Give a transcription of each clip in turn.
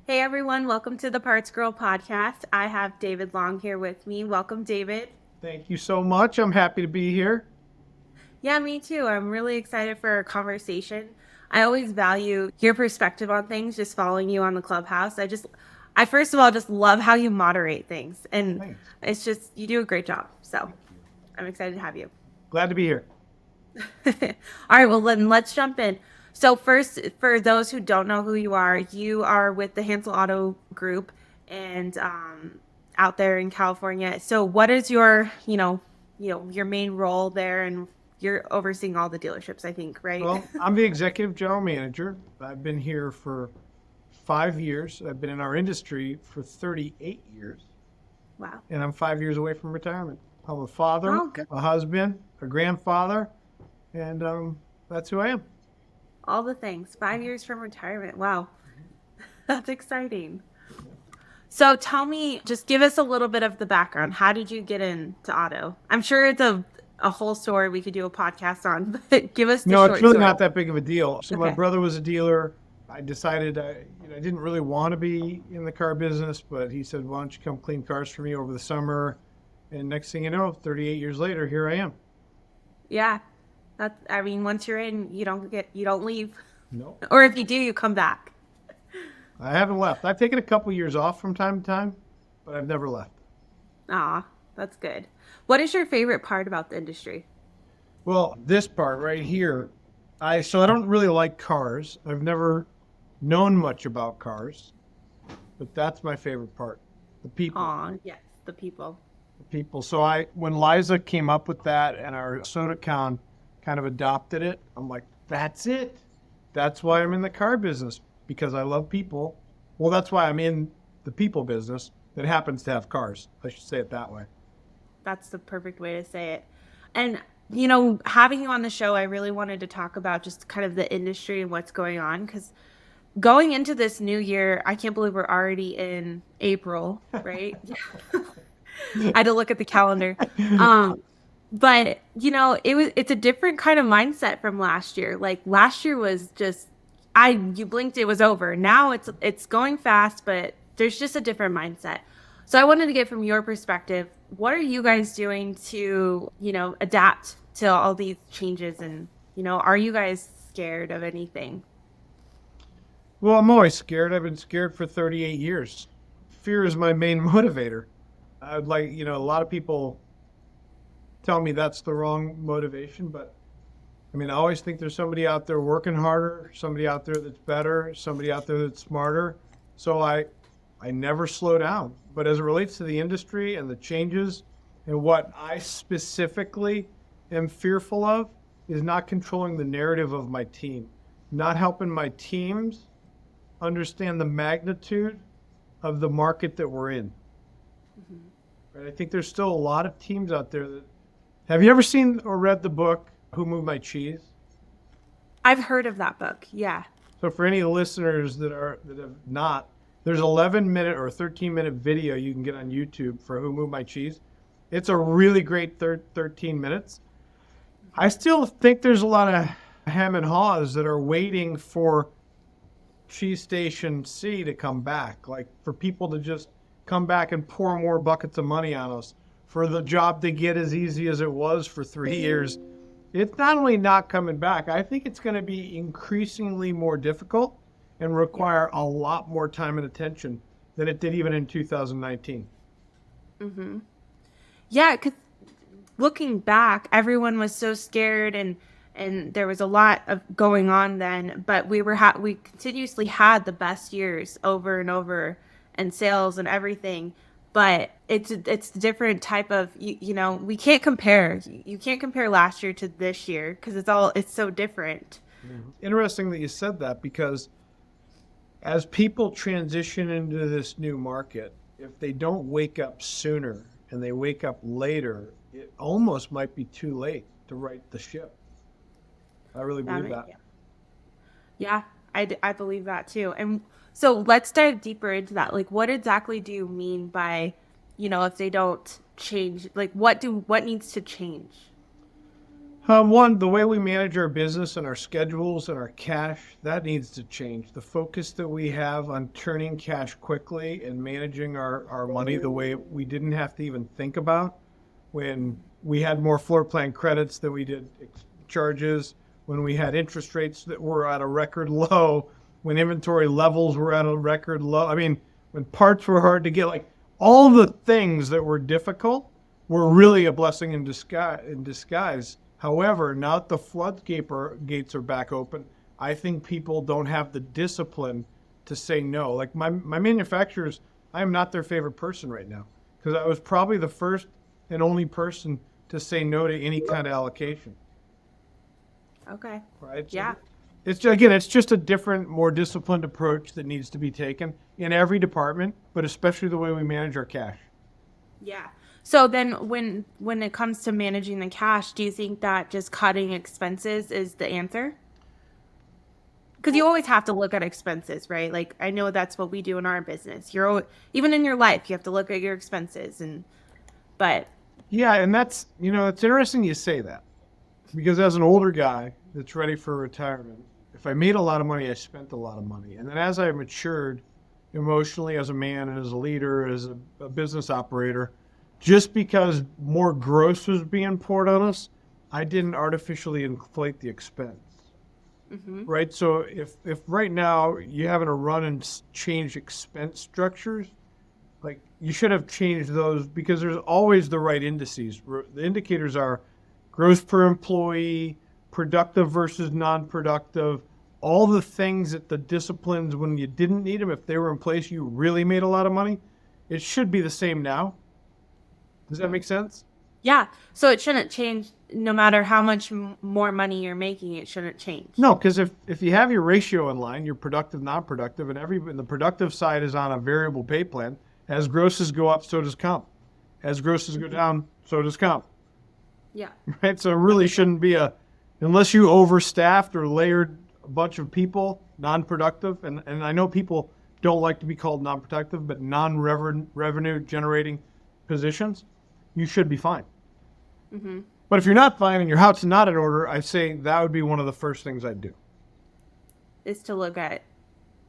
Hey everyone, welcome to the Parts Girl podcast. I have David Long here with me. Welcome, David. Thank you so much. I'm happy to be here. Yeah, me too. I'm really excited for our conversation. I always value your perspective on things, just following you on the clubhouse. I first of all just love how you moderate things, and Thanks. it's just, you do a great job. So Thank you. I'm excited to have you. Glad to be here. All right, well, then let's jump in. So, first, for those who don't know who you are with the Hansel Auto Group and out there in California. So, what is your main role there? And you're overseeing all the dealerships, I think, right? Well, I'm the executive general manager. I've been here for 5 years. I've been in our industry for 38 years, Wow. and I'm 5 years away from retirement. I'm a father, Oh, good. a husband, a grandfather, and that's who I am. All the things. 5 years from retirement. Wow. That's exciting. So tell me, just give us a little bit of the background. How did you get into auto? I'm sure it's a whole story we could do a podcast on, but give us the No, it's short really story. not that big of a deal. So my Okay. brother was a dealer. I decided I didn't really want to be in the car business, but he said, "Why don't you come clean cars for me over the summer?" And next thing you know, 38 years later, here I am. Yeah. I mean, once you're in, you don't leave. No, Or if you do, you come back. I haven't left. I've taken a couple years off from time to time, but I've never left. Aw, that's good. What is your favorite part about the industry? Well, this part right here, I don't really like cars. I've never known much about cars, but that's my favorite part. The people. Aw, yes, the people. People. So when Liza came up with that and our soda count kind of adopted it, I'm like, that's it. That's why I'm in the car business because I love people. Well, that's why I'm in the people business that happens to have cars. I should say it that way. That's the perfect way to say it. And, having you on the show, I really wanted to talk about just kind of the industry and what's going on. Because going into this new year, I can't believe we're already in April, right? I had to look at the calendar. Um, but it's a different kind of mindset from last year. Like last year was just you blinked, it was over. Now it's going fast, but there's just a different mindset. So I wanted to get from your perspective, what are you guys doing to, adapt to all these changes, and, are you guys scared of anything? Well, I'm always scared. I've been scared for 38 years. Fear is my main motivator. I'd like, a lot of people tell me that's the wrong motivation, but I mean, I always think there's somebody out there working harder, somebody out there that's better, somebody out there that's smarter. So I never slow down. But as it relates to the industry and the changes and what I specifically am fearful of is not controlling the narrative of my team, not helping my teams understand the magnitude of the market that we're in. Mhm. Right? I think there's still a lot of teams out there that have you ever seen or read the book Who Moved My Cheese? I've heard of that book. Yeah. So for any listeners that have not, there's 11-minute or 13-minute video you can get on YouTube for Who Moved My Cheese. It's a really great 13 minutes. I still think there's a lot of hem and haws that are waiting for Cheese Station C to come back, like for people to just come back and pour more buckets of money on us, for the job to get as easy as it was for 3 years. It's not only not coming back, I think it's going to be increasingly more difficult and Yeah. require a lot more time and attention than it did even in 2019. Hmm. Yeah, because looking back, everyone was so scared, and there was a lot of going on then. But we continuously had the best years over and over, and sales and everything. But it's a different type of we can't compare. You can't compare last year to this year because it's so different. Interesting that you said that because as people transition into this new market, if they don't wake up sooner and they wake up later, it almost might be too late to right the ship. I really believe that. Yeah. Yeah, I believe that too. And so let's dive deeper into that. Like, what exactly do you mean by, if they don't change, like, what needs to change? One, the way we manage our business and our schedules and our cash, that needs to change. The focus that we have on turning cash quickly and managing our money the way we didn't have to even think about when we had more floor plan credits than we did charges, when we had interest rates that were at a record low, when inventory levels were at a record low. I mean, when parts were hard to get, like all the things that were difficult were really a blessing in disguise. However, now that the floodgates are back open, I think people don't have the discipline to say no. Like my manufacturers, I am not their favorite person right now because I was probably the first and only person to say no to any kind of allocation. Okay. Right? So Yeah. it's just a different, more disciplined approach that needs to be taken in every department, but especially the way we manage our cash. Yeah. So then when it comes to managing the cash, do you think that just cutting expenses is the answer? Because you always have to look at expenses, right? Like I know that's what we do in our business. Even in your life, you have to look at your expenses but Yeah, and it's interesting you say that because as an older guy that's ready for retirement, if I made a lot of money, I spent a lot of money. And then as I matured emotionally as a man and as a leader, as a business operator, just because more gross was being poured on us, I didn't artificially inflate the expense. mhm. Right? So if right now you're having to run and change expense structures, like you should have changed those because there's always the right indices. The indicators are growth per employee, productive versus non-productive, all the things that the disciplines when you didn't need them, if they were in place, you really made a lot of money. It should be the same now. Does that make sense? Yeah. So it shouldn't change no matter how much more money you're making, it shouldn't change. No, because if you have your ratio in line, your productive, non-productive, and the productive side is on a variable pay plan. As grosses go up, so does comp. As grosses go down, so does comp. Yeah. Right? So it really shouldn't be unless you overstaffed or layered a bunch of people, non-productive, and I know people don't like to be called non-productive, but non-revenue generating positions, you should be fine. Mhm. But if you're not fine and your house is not in order, I say that would be one of the first things I'd do. Is to look at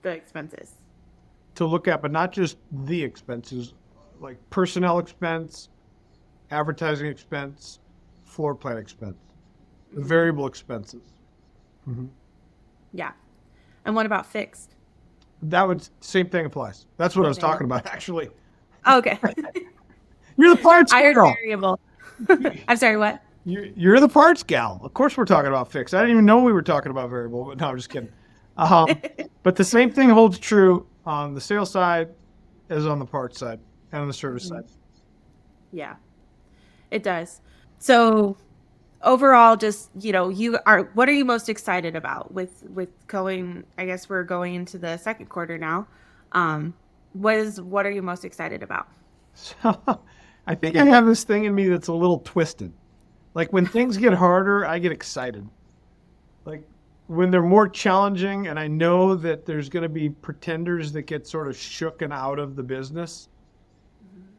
the expenses. To look at, but not just the expenses, like personnel expense, advertising expense, floor plan expense, the Mhm. variable expenses. Yeah. And what about fixed? That would same thing applies. That's what I was Same. talking about actually. Okay. You're the parts I heard girl. variable. I'm sorry, what? You're the parts gal. Of course we're talking about fixed. I didn't even know we were talking about variable, but no, I'm just kidding. But the same thing holds true on the sales side as on the parts side and on the service Mhm. side. Yeah, it does. So overall, just, what are you most excited about with going, I guess we're going into the second quarter now. Um, what are you most excited about? So I think I have this thing in me that's a little twisted. Like when things get harder, I get excited. Like when they're more challenging and I know that there's going to be pretenders that get sort of shooken out of the business.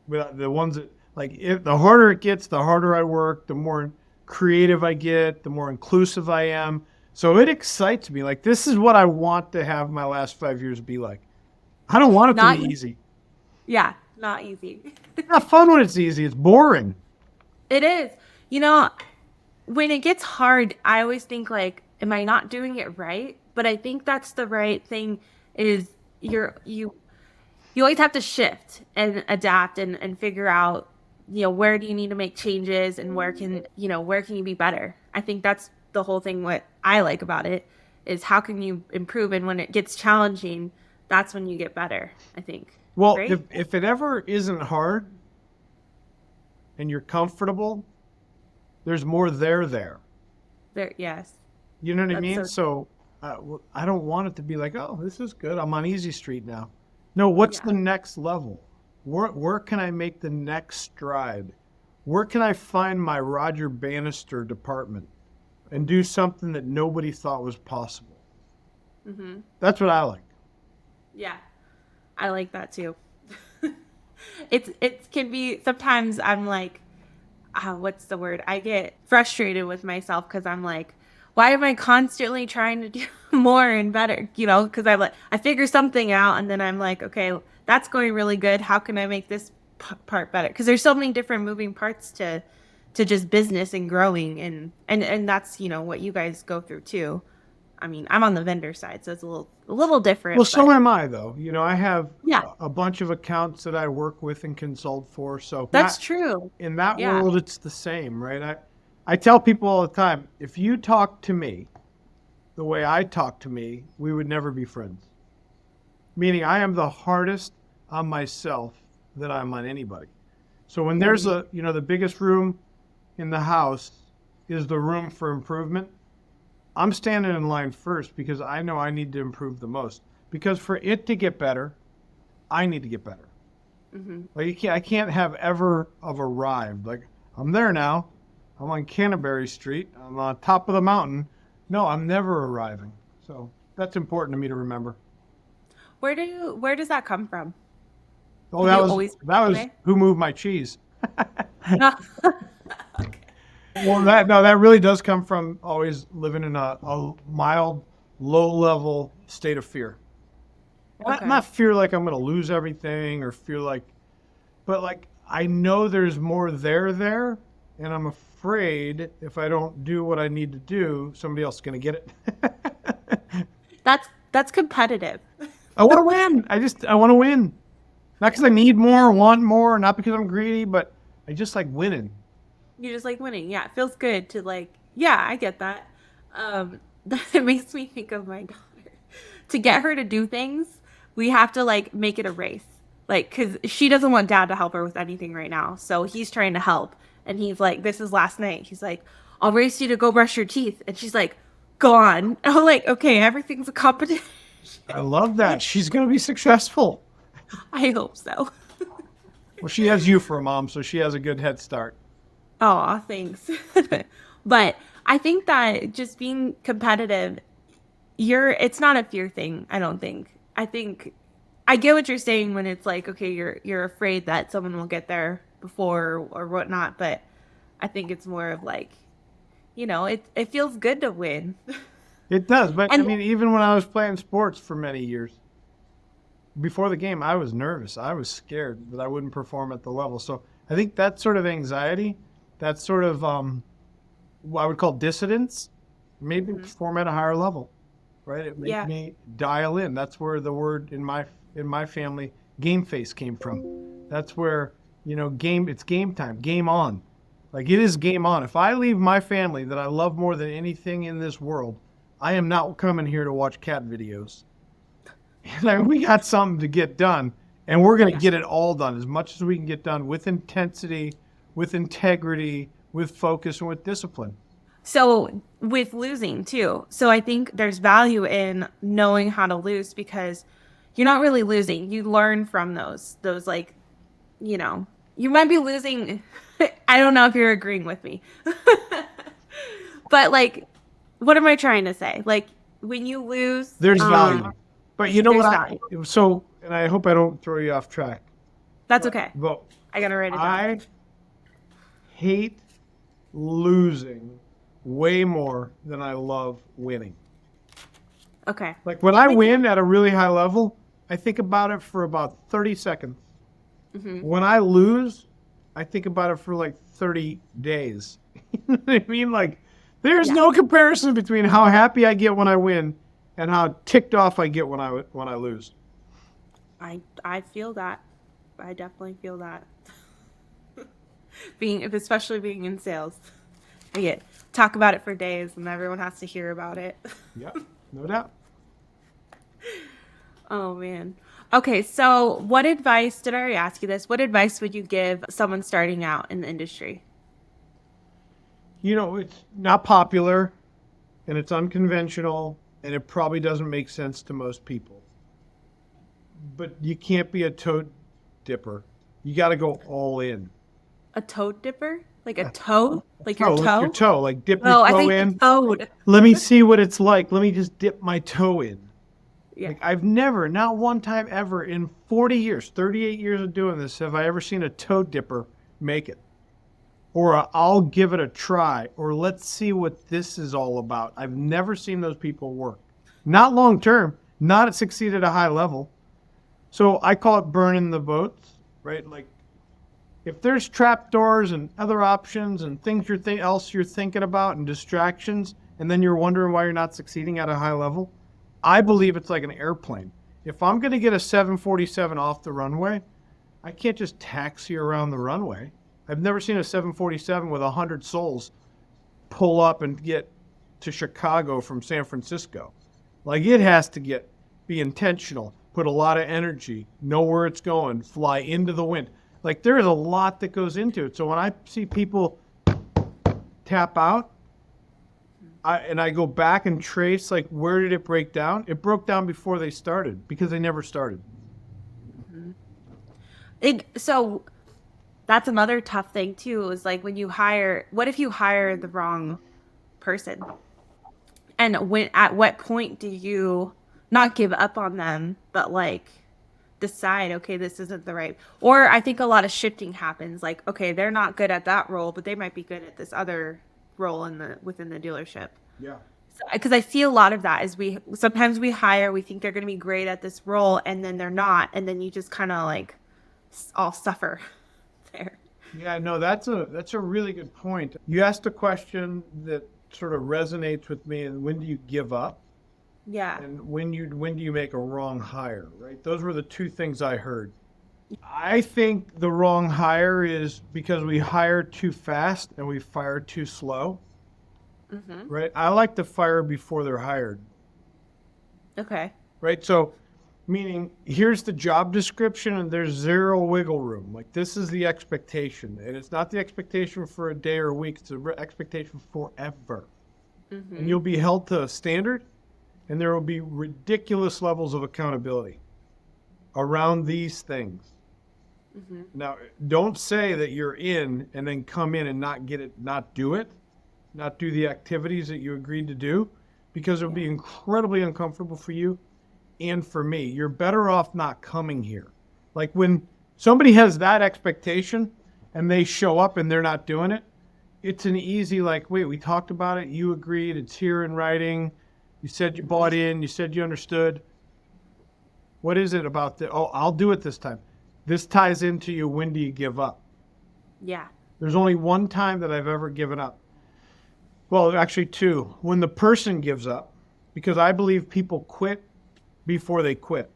Without the ones that like if the harder it gets, the harder I work, the more creative I get, the more inclusive I am. So it excites me. Like this is what I want to have my last 5 years be like. I don't want it to be Not, easy. yeah, not easy. It's not fun when it's easy. It's boring. It is. You know, when it gets hard, I always think like, am I not doing it right? But I think that's the right thing is you always have to shift and adapt and figure out, where do you need to make changes and where can you be better? I think that's the whole thing. What I like about it is how can you improve? And when it gets challenging, that's when you get better, I think. Well, Right? if it ever isn't hard and you're comfortable, there's more there. There, yes. You know what I That's mean? so, So I don't want it to be like, oh, this is good. I'm on easy street now. No, what's yeah. the next level? Where can I make the next stride? Where can I find my Roger Bannister department and do something that nobody thought was possible? Mhm. That's what I like. Yeah. I like that too. It can be sometimes I'm like what's the word? I get frustrated with myself because I'm like, why am I constantly trying to do more and better? You know, because I figure something out and then I'm like, okay, that's going really good. How can I make this part better? Because there's so many different moving parts to just business and growing, and that's what you guys go through too. I mean, I'm on the vendor side, so it's a little Well, different, so but am I, though. I have yeah, a bunch of accounts that I work with and consult for. So that's not true. in that Yeah. world, it's the same, right? I tell people all the time, if you talk to me the way I talk to me, we would never be friends. Meaning, I am the hardest on myself that I'm on anybody. So when there's Mhm. the biggest room in the house is the room for improvement. I'm standing in line first because I know I need to improve the most. Because for it to get better, I need to get better. Mhm. Like I can't have ever have arrived. Like I'm there now. I'm on Canterbury Street. I'm on top of the mountain. No, I'm never arriving. So that's important to me to remember. Where does that come from? Oh, Have that you was always that been was that who moved my cheese. way? Okay. Well, that really does come from always living in a mild, low level state of fear. Not Okay. fear like I'm going to lose everything or fear like, but like I know there's more there, and I'm afraid if I don't do what I need to do, somebody else is going to get it. That's competitive. I want to win. I want to win. Not because I need more, want more, not because I'm greedy, but I just like winning. You just like winning. Yeah, it feels good to like. Yeah, I get that. That makes me think of my daughter. To get her to do things, we have to like make it a race. Like, cause she doesn't want dad to help her with anything right now, so he's trying to help, and he's like, "This is last night." He's like, "I'll race you to go brush your teeth," and she's like, "Go on." I'm like, "Okay, everything's a competition." I love that. She's going to be successful. I hope so. Well, she has you for a mom, so she has a good head start. Oh, thanks. But I think that just being competitive, it's not a fear thing, I don't think. I think I get what you're saying when it's like, okay, you're afraid that someone will get there before or whatnot, but I think it's more of like, it feels good to win. It does, but I And mean, even when I was playing sports for many years, before the game, I was nervous. I was scared that I wouldn't perform at the level. So I think that sort of anxiety, that sort of what I would call dissidence, made me mhm, perform at a higher level. Right? It made yeah. me dial in. That's where the word in my family game face came from. That's where it's game time, game on. Like it is game on. If I leave my family that I love more than anything in this world, I am not coming here to watch cat videos. Like, we got something to get done, and we're going to Yeah. get it all done as much as we can get done with intensity, with integrity, with focus, and with discipline. So with losing too. So I think there's value in knowing how to lose because you're not really losing. You learn from those like, you know, you might be losing. I don't know if you're agreeing with me. But like, what am I trying to say? Like when you lose, There's value. But you know what there's value. and I hope I don't throw you off track, That's okay. but I gotta write it down. I hate losing way more than I love winning. Okay. Like when That I makes sense. win at a really high level, I think about it for about 30 seconds. Hmm. When I lose, I think about it for like 30 days. You know what I mean? Like, there's Yeah. no comparison between how happy I get when I win and how ticked off I get when I lose. I feel that. I definitely feel that. Especially being in sales. I get talk about it for days and everyone has to hear about it. Yep, no doubt. Oh man. Okay, so what advice did I already ask you this? What advice would you give someone starting out in the industry? It's not popular and it's unconventional and it probably doesn't make sense to most people. But you can't be a toe dipper. You got to go all in. A toad dipper? Like a toe? Like your Toe, like your toe? toe, like dip your Oh, I toe think the in. toad. Let me see what it's like. Let me just dip my toe in. Yeah. Like I've never, not one time ever in 40 years, 38 years of doing this, have I ever seen a toe dipper make it. or I'll give it a try, or let's see what this is all about. I've never seen those people work. Not long term, not succeed at a high level. So I call it burning the boats, right? Like if there's trapdoors and other options and things else you're thinking about and distractions, and then you're wondering why you're not succeeding at a high level, I believe it's like an airplane. If I'm going to get a 747 off the runway, I can't just taxi around the runway. I've never seen a 747 with 100 souls pull up and get to Chicago from San Francisco. Like it has to be intentional, put a lot of energy, know where it's going, fly into the wind. Like there is a lot that goes into it. So when I see people tap out, I go back and trace like where did it break down? It broke down before they started because they never started. So that's another tough thing too, is like when you hire, what if you hire the wrong person? And at what point do you not give up on them, but like decide, okay, this isn't the right, or I think a lot of shifting happens. Like, okay, they're not good at that role, but they might be good at this other role within the dealership. Yeah. Because I see a lot of that is sometimes we hire, we think they're going to be great at this role, and then they're not, and then you just kind of like all suffer there. Yeah, no, that's a really good point. You asked a question that sort of resonates with me, and when do you give up? Yeah. And when do you make a wrong hire, right? Those were the two things I heard. I think the wrong hire is because we hire too fast and we fire too slow. Mm-hmm. Right? I like to fire before they're hired. Okay. Right? So, meaning here's the job description and there's zero wiggle room. Like this is the expectation. And it's not the expectation for a day or a week. It's the expectation forever. Mm-hmm. And you'll be held to a standard and there will be ridiculous levels of accountability around these things. Mm-hmm. Now, don't say that you're in and then come in and not get it, not do it. Not do the activities that you agreed to do, because it'll be incredibly uncomfortable for you and for me. You're better off not coming here. Like when somebody has that expectation and they show up and they're not doing it, it's an easy like, wait, we talked about it, you agreed, it's here in writing, you said you bought in, you said you understood. What is it about I'll do it this time. This ties into you, when do you give up? Yeah. There's only one time that I've ever given up. Well, actually two. When the person gives up, because I believe people quit before they quit.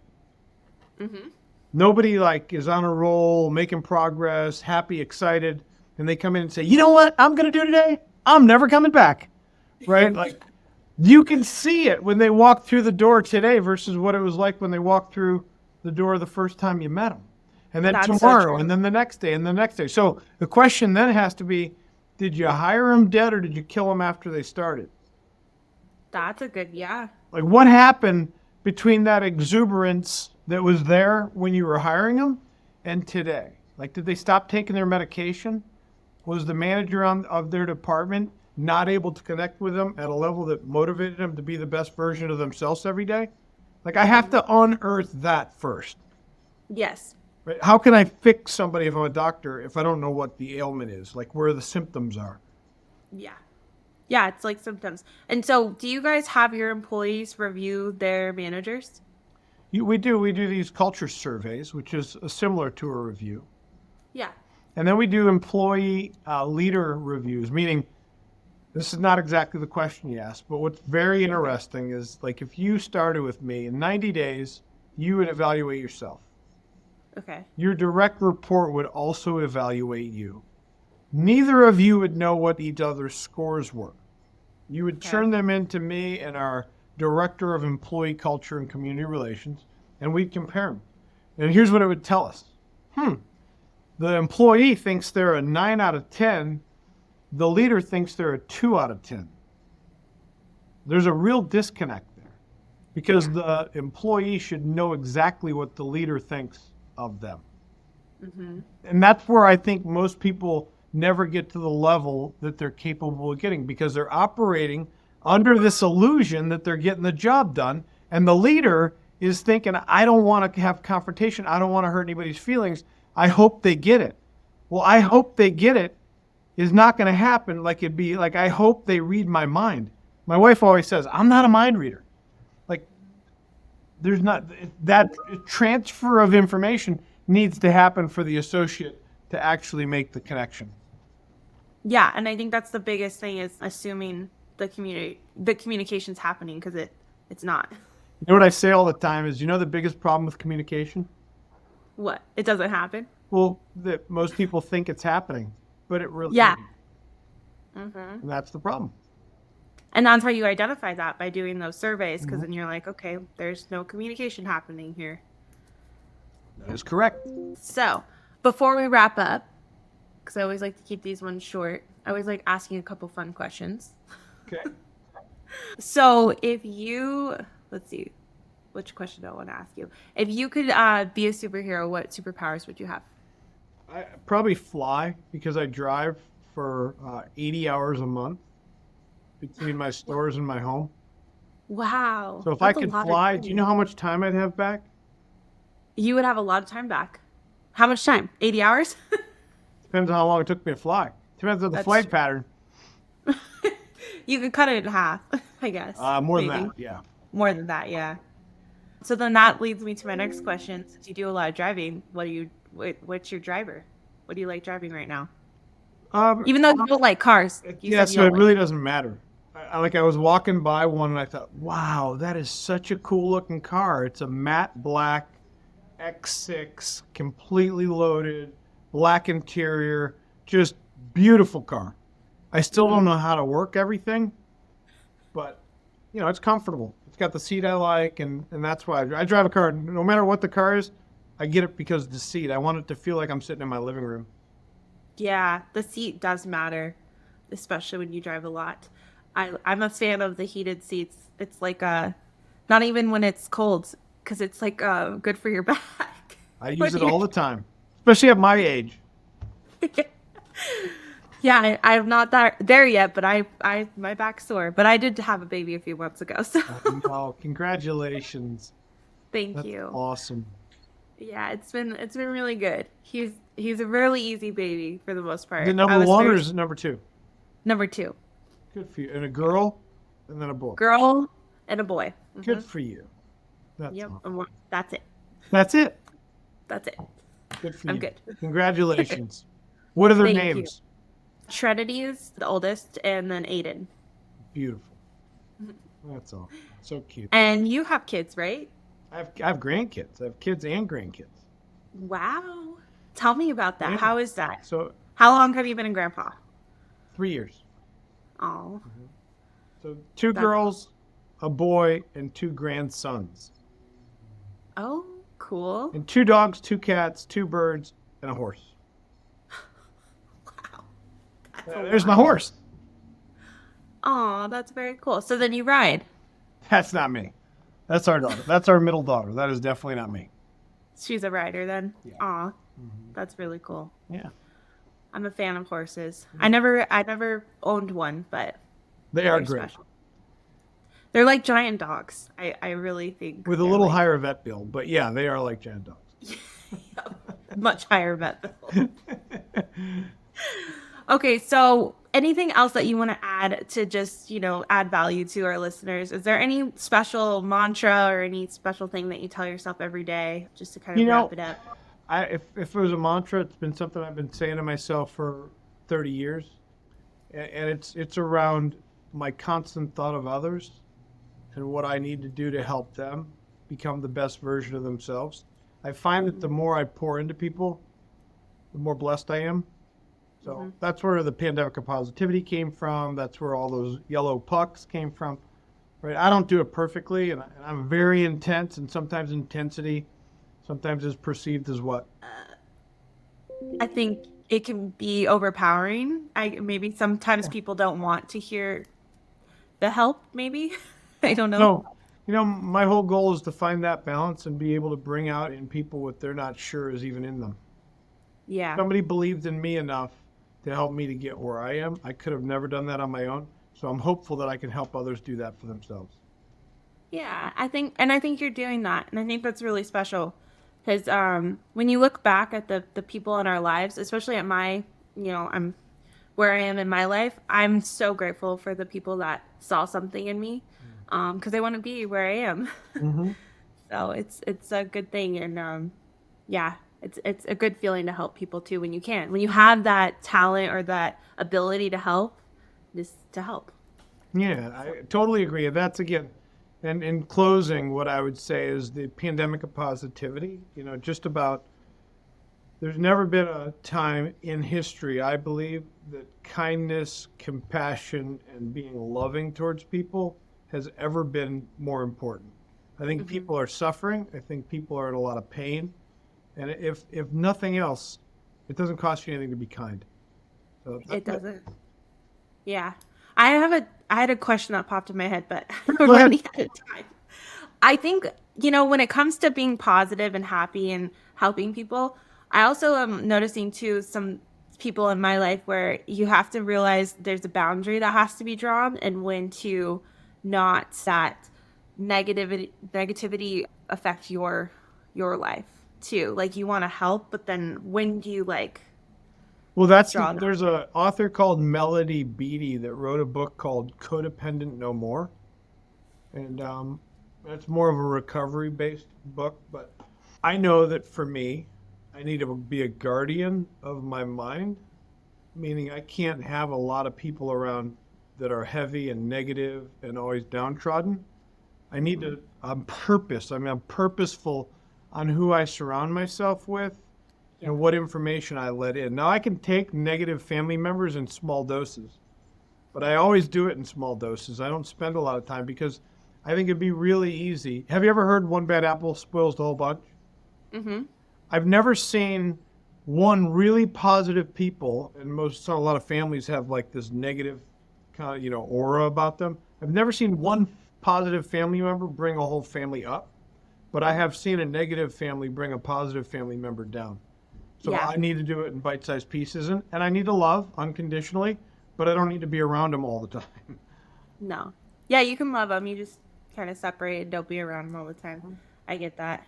Mm-hmm. Nobody like is on a roll, making progress, happy, excited, and they come in and say, you know what I'm going to do today? I'm never coming back, right? Like you can see it when they walk through the door today versus what it was like when they walked through the door the first time you met them. And then That's tomorrow, so and then the next day, and the next day. So the question then has to be, did you hire them dead or did you kill them after they started? That's a good, yeah. Like what happened between that exuberance that was there when you were hiring them and today? Like did they stop taking their medication? Was the manager of their department not able to connect with them at a level that motivated them to be the best version of themselves every day? Like I have to unearth that first. Yes. Right? How can I fix somebody if I'm a doctor if I don't know what the ailment is, like where the symptoms are? Yeah. Yeah, it's like symptoms. And so do you guys have your employees review their managers? We do. We do these culture surveys, which is similar to a review. Yeah. And then we do employee leader reviews, meaning this is not exactly the question you asked, but what's very interesting is like if you started with me in 90 days, you would evaluate yourself. Okay. Your direct report would also evaluate you. Neither of you would know what each other's scores were. You would turn them into me and our director of employee culture and community relations, and we'd compare them. And here's what it would tell us. The employee thinks they're a 9 out of 10. The leader thinks they're a 2 out of 10. There's a real disconnect there because the employee should know exactly what the leader thinks of them. Mm-hmm. And that's where I think most people never get to the level that they're capable of getting because they're operating under this illusion that they're getting the job done. And the leader is thinking, I don't want to have confrontation. I don't want to hurt anybody's feelings. I hope they get it. Well, I hope they get it is not going to happen like it'd be like I hope they read my mind. My wife always says, I'm not a mind reader. Like there's not that transfer of information needs to happen for the associate to actually make the connection. Yeah, and I think that's the biggest thing is assuming the communication's happening because it's not. You know what I say all the time is, the biggest problem with communication? What? It doesn't happen? Well, that most people think it's happening, but it really Yeah. isn't. And that's the problem. And that's how you identify that by doing those surveys because then you're like, okay, there's no communication happening here. That is correct. So, before we wrap up, because I always like to keep these ones short, I always like asking a couple fun questions. Okay. So, let's see, which question do I want to ask you? If you could be a superhero, what superpowers would you have? I probably fly because I drive for 80 hours a month between my stores and my home. Wow. So if I that's a could lot of fly, time. do you know how much time I'd have back? You would have a lot of time back. How much time? 80 hours? Depends on how long it took me to fly. Depends on the That's flight true. pattern. You could cut it in half, I guess. More than maybe. that, yeah. More than that, yeah. So then that leads me to my next question. Since you do a lot of driving, what's your driver? What do you like driving right now? Even though you don't like cars. You Yeah, said you so it don't really doesn't matter. I was walking by one and I thought, wow, that is such a cool looking car. It's a matte black X6, completely loaded, black interior, just beautiful car. I still don't know how to work everything, but it's comfortable. It's got the seat I like, and that's why I drive a car. No matter what the car is, I get it because of the seat. I want it to feel like I'm sitting in my living room. Yeah, the seat does matter, especially when you drive a lot. I'm a fan of the heated seats. It's like not even when it's cold, because it's like good for your back. I use it all the time, especially at my age. Yeah, I'm not there yet, but my back's sore. But I did have a baby a few months ago, so Oh, congratulations. thank That's you. awesome. Yeah, it's been really good. He's a really easy baby for the most part. Is it I number was one or very- is it number two? number 2? Good for you. And a girl and then a boy. Girl and a boy. Good for you. That's Yep, awesome. that's it. That's it. That's it. Good for I'm you. good. Congratulations. What are their Thank you. names? Trinity is the oldest, and then Aiden. Beautiful. That's all. So cute. And you have kids, right? I have grandkids. I have kids and grandkids. Wow. Tell me about that. Yeah. How is that? So How long have you been a grandpa? 3 years. Oh, So 2 That- girls, a boy, and 2 grandsons. oh, cool. And 2 dogs, 2 cats, 2 birds, and a horse. Wow. That's a There's my lot. horse. Oh, that's very cool. So then you ride. That's not me. That's our daughter. That's our middle daughter. That is definitely not me. She's a rider then. Yeah. Aw, that's really cool. Yeah. I'm a fan of horses. I never owned one, but They are they're great. special. They're like giant dogs. I really think With a they're little like higher vet bill. But yeah, they are like giant dogs. much higher vet bill. Okay, so anything else that you want to add to just, add value to our listeners? Is there any special mantra or any special thing that you tell yourself every day just to kind of wrap it up? If it was a mantra, it's been something I've been saying to myself for 30 years. And it's around my constant thought of others and what I need to do to help them become the best version of themselves. I find that the more I pour into people, the more blessed I am. So that's where the pandemic of positivity came from. That's where all those yellow pucks came from. Right? I don't do it perfectly, and I'm very intense, and sometimes intensity sometimes is perceived as what? I think it can be overpowering. Maybe sometimes people don't want to hear the help, maybe. I don't know. No, my whole goal is to find that balance and be able to bring out in people what they're not sure is even in them. Yeah. Somebody believed in me enough to help me to get where I am. I could have never done that on my own. So I'm hopeful that I can help others do that for themselves. Yeah, I think you're doing that. And I think that's really special. Because when you look back at the people in our lives, especially at I'm where I am in my life, I'm so grateful for the people that saw something in me, because they want to be where I am. Mm-hmm. So it's a good thing, and yeah, it's a good feeling to help people too when you can, when you have that talent or that ability to help, just to help. Yeah, So I totally agree. That's again, and in closing, what I would say is the pandemic of positivity. Just about there's never been a time in history, I believe, that kindness, compassion, and being loving towards people has ever been more important. I think hmm people are suffering. I think people are in a lot of pain. And if nothing else, it doesn't cost you anything to be kind. So it that's it. doesn't. Yeah, I had a question that popped in my head, but we're Go ahead. running out of time. I think, when it comes to being positive and happy and helping people, I also am noticing too some people in my life where you have to realize there's a boundary that has to be drawn, and when to not that negativity affect your life too. Like, you want to help, but then when do you like Well, draw that? there's a author called Melody Beattie that wrote a book called Codependent No More, and it's more of a recovery based book. But I know that for me, I need to be a guardian of my mind, meaning I can't have a lot of people around that are heavy and negative and always downtrodden. I need hmm to, on purpose, I'm purposeful on who I surround myself with Yeah. and what information I let in. Now, I can take negative family members in small doses, but I always do it in small doses. I don't spend a lot of time because I think it'd be really easy. Have you ever heard one bad apple spoils the whole bunch? hmm I've never seen one really positive people, and a lot of families have like this negative kind of, aura about them. I've never seen one positive family member bring a whole family up, but I have seen a negative family bring a positive family member down. So Yeah. I need to do it in bite-sized pieces, and I need to love unconditionally, but I don't need to be around them all the time. No. Yeah, you can love them. You just kind of separate and don't be around them all the time. I get that.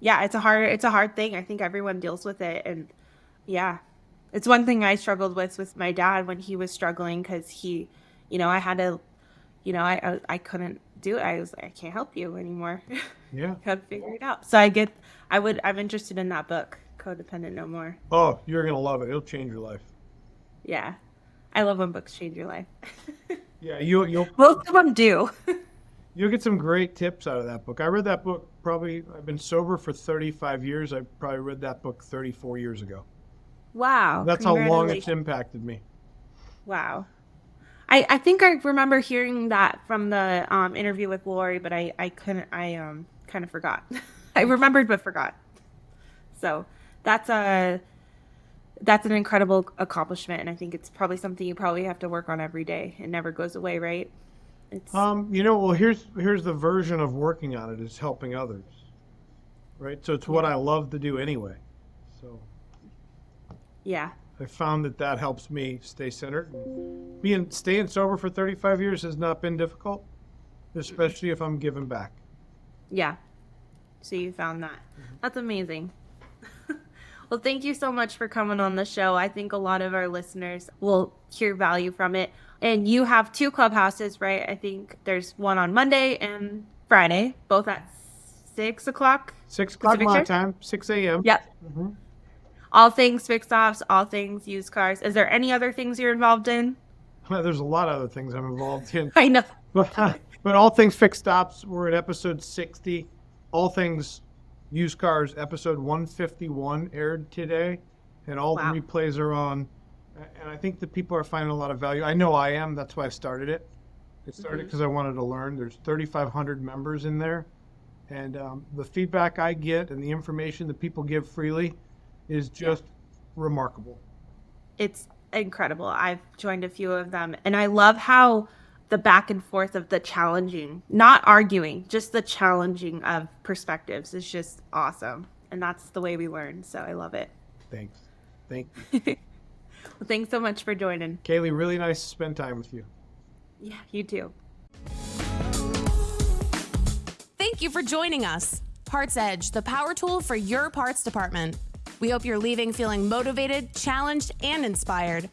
Yeah, it's a hard thing. I think everyone deals with it, and yeah, it's one thing I struggled with my dad when he was struggling because I had to, I couldn't do it. I was like, I can't help you anymore. Yeah. Gotta figure it out. So I'm interested in that book, Codependent No More. Oh, you're gonna love it. It'll change your life. Yeah, I love when books change your life. Yeah, you'll Most of them do. you'll get some great tips out of that book. I read that book probably. I've been sober for 35 years. I probably read that book 34 years ago. Wow, That's how long it's congratulations. impacted me. Wow. I think I remember hearing that from the interview with Lori, but I couldn't I kind of forgot. I remembered but forgot. So that's a that's an incredible accomplishment, and I think it's probably something you probably have to work on every day. It never goes away, right? It's Well, here's the version of working on it is helping others, right? So it's what yeah. I love to do anyway. So Yeah. I found that helps me stay centered. Staying sober for 35 years has not been difficult, especially if I'm giving back. Yeah. So you found that. That's amazing. Well, thank you so much for coming on the show. I think a lot of our listeners will hear value from it. And you have two clubhouses, right? I think there's one on Monday and Friday, both at 6 o'clock 6 o'clock Pacific my time. time, 6 a.m. Yep. Hmm. All things fixed offs, all things used cars. Is there any other things you're involved in? There's a lot of other things I'm involved in. I know. But all things fixed stops. We're at episode 60. All things used cars. Episode 151 aired today, and all the Wow. replays are on. And I think that people are finding a lot of value. I know I am. That's why I started it. It started hmm because I wanted to learn. There's 3,500 members in there, and the feedback I get and the information that people give freely is Yeah. just remarkable. It's incredible. I've joined a few of them, and I love how the back and forth of the challenging, not arguing, just the challenging of perspectives is just awesome. And that's the way we learn. So I love it. Thanks. Thank you. Well, thanks so much for joining. Kaylee, really nice to spend time with you. Yeah, you too. Thank you for joining us. PartsEdge, the power tool for your parts department. We hope you're leaving feeling motivated, challenged, and inspired.